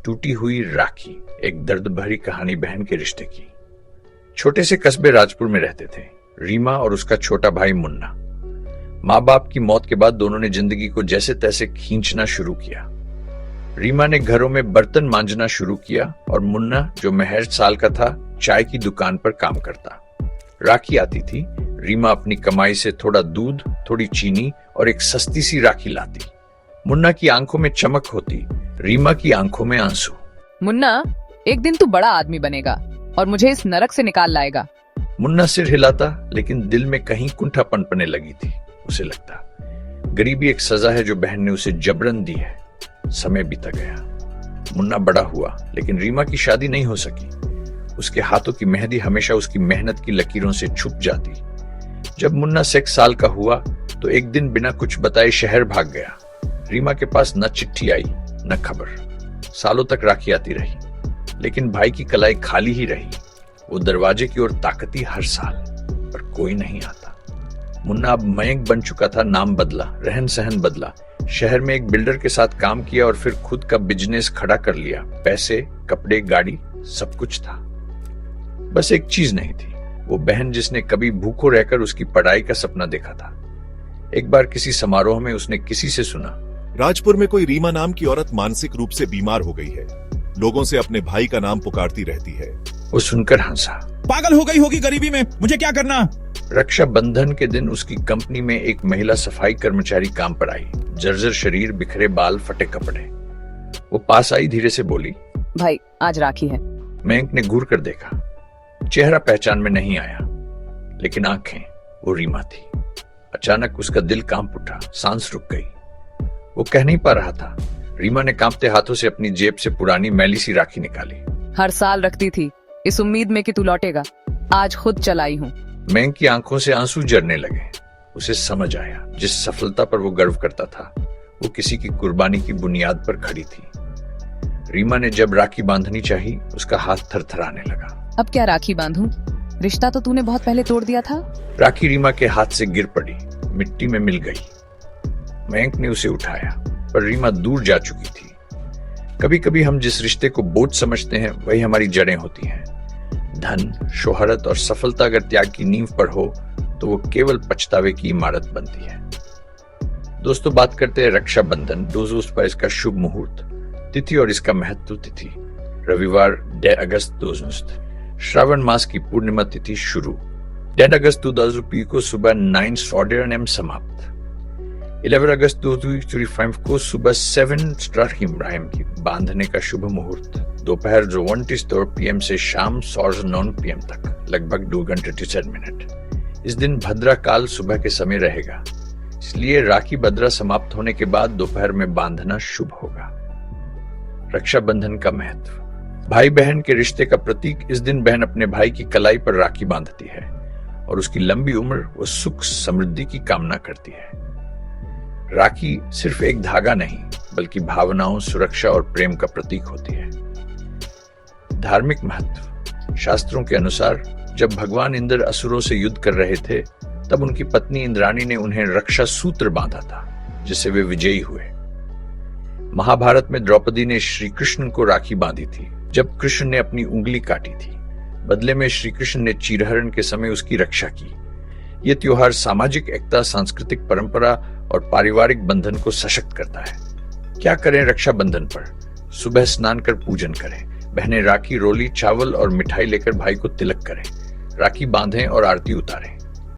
टूटी हुई राखी, एक दर्द भरी कहानी बहन के रिश्ते की। छोटे से कस्बे राजपुर में रहते थे रीमा और उसका छोटा भाई मुन्ना। माँ बाप की मौत के बाद दोनों ने जिंदगी को जैसे तैसे खींचना शुरू किया। रीमा ने घरों में बर्तन मांजना शुरू किया और मुन्ना, जो महज साल का था, चाय की दुकान पर काम करता। राखी आती थी, रीमा अपनी कमाई से थोड़ा दूध, थोड़ी चीनी और एक सस्ती सी राखी लाती। मुन्ना की आंखों में चमक होती, रीमा की आंखों में आंसू। मुन्ना, एक दिन तू बड़ा आदमी बनेगा और मुझे इस नरक से निकाल लाएगा। मुन्ना सिर हिलाता, लेकिन दिल में कहीं कुंठा पनपने लगी थी। उसे लगता गरीबी एक सजा है जो बहन ने उसे जबरन दी है। समय बीता गया, मुन्ना बड़ा हुआ, लेकिन रीमा की शादी नहीं हो सकी। उसके हाथों की मेहंदी हमेशा उसकी मेहनत की लकीरों से छुप जाती। जब मुन्ना 6 साल का हुआ तो एक दिन बिना कुछ बताए शहर भाग गया। रीमा के पास न चिट्ठी आई न खबर। सालों तक राखी आती रही, लेकिन भाई की कलाई खाली ही रही। वो दरवाजे की ओर ताकती हर साल, पर कोई नहीं आता। मुन्ना अब मयंक बन चुका था, नाम बदला, रहन सहन बदला। शहर में एक बिल्डर के साथ काम किया और फिर खुद का बिजनेस खड़ा कर लिया। पैसे, कपड़े, गाड़ी, सब कुछ था। बस एक चीज नहीं थी, वो बहन जिसने कभी भूखों रहकर उसकी पढ़ाई का सपना देखा था। एक बार किसी समारोह में उसने किसी से सुना, राजपुर में कोई रीमा नाम की औरत मानसिक रूप से बीमार हो गई है। लोगों से अपने भाई का नाम पुकारती रहती है। वो सुनकर हंसा। पागल हो गई होगी गरीबी में, मुझे क्या करना। रक्षा बंधन के दिन उसकी कंपनी में एक महिला सफाई कर्मचारी काम पर आई। जर्जर शरीर, बिखरे बाल, फटे कपड़े। वो पास आई, धीरे से बोली, भाई, आज राखी है। मयंक ने घूर कर देखा। चेहरा पहचान में नहीं आया, लेकिन आंखें, वो रीमा थी। अचानक उसका दिल कांप उठा, सांस रुक गई। वो कह नहीं पा रहा था। रीमा ने कांपते हाथों से अपनी जेब से पुरानी मैली सी राखी निकाली। हर साल रखती थी, इस उम्मीद में कि तू लौटेगा। आज खुद चलाई हूँ। मयंक की आंखों से आंसू जरने लगे। उसे समझ आया, जिस सफलता पर वो गर्व करता था, वो किसी की कुर्बानी की बुनियाद पर खड़ी थी। रीमा ने जब राखी बांधनी चाही, उसका हाथ थरथराने लगा। अब क्या राखी बांधूं? रिश्ता तो तूने बहुत पहले तोड़ दिया था। राखी रीमा के हाथ से गिर पड़ी, मिट्टी में मिल गई। मयंक ने उसे उठाया, पर रीमा दूर जा चुकी थी। कभी कभी हम जिस रिश्ते को बोझ समझते हैं, वही हमारी जड़ें होती हैं। धन, शोहरत और सफलता अगर त्याग की नींव पर हो, तो वो केवल पछतावे की इमारत बनती है। दोस्तों, बात करते हैं रक्षा बंधन, पर इसका शुभ मुहूर्त, तिथि और इसका महत्व। तिथि रविवार 2 अगस्त 2000, श्रावण मास की पूर्णिमा तिथि शुरू। 10 अगस्त 2000 को सुबह 9 AM समाप्त। 11 अगस्त 2035 को सुबह 7 इब्राहिम की बांधने का शुभ मुहूर्त। दोपहर 1 PM से शाम 9 PM तक, लगभग 2 घंटे 37 मिनट। इस दिन भद्रा काल सुबह के समय रहेगा, इसलिए राखी भद्रा समाप्त होने के बाद दोपहर में बांधना शुभ होगा। रक्षाबंधन का महत्व। भाई बहन के रिश्ते का प्रतीक। इस दिन बहन अपने भाई की कलाई पर राखी बांधती है और उसकी लंबी उम्र व सुख समृद्धि की कामना करती है। राखी सिर्फ एक धागा नहीं, बल्कि भावनाओं, सुरक्षा और प्रेम का प्रतीक होती है। धार्मिक महत्व। शास्त्रों के अनुसार जब भगवान इंद्र असुरों से युद्ध कर रहे थे, तब उनकी पत्नी इंद्राणी ने उन्हें रक्षा सूत्र बांधा था, जिससे वे विजयी हुए। महाभारत में द्रौपदी ने श्री कृष्ण को राखी बांधी थी, जब कृष्ण ने अपनी उंगली काटी थी। बदले में श्री कृष्ण ने चीरहरण के समय उसकी रक्षा की। यह त्योहार सामाजिक एकता, सांस्कृतिक परंपरा और पारिवारिक बंधन को सशक्त करता है। क्या करें रक्षाबंधन पर? सुबह स्नान कर पूजन करें। बहनें राखी, रोली, चावल और मिठाई लेकर भाई को तिलक करें। राखी बांधें और आरती उतारें।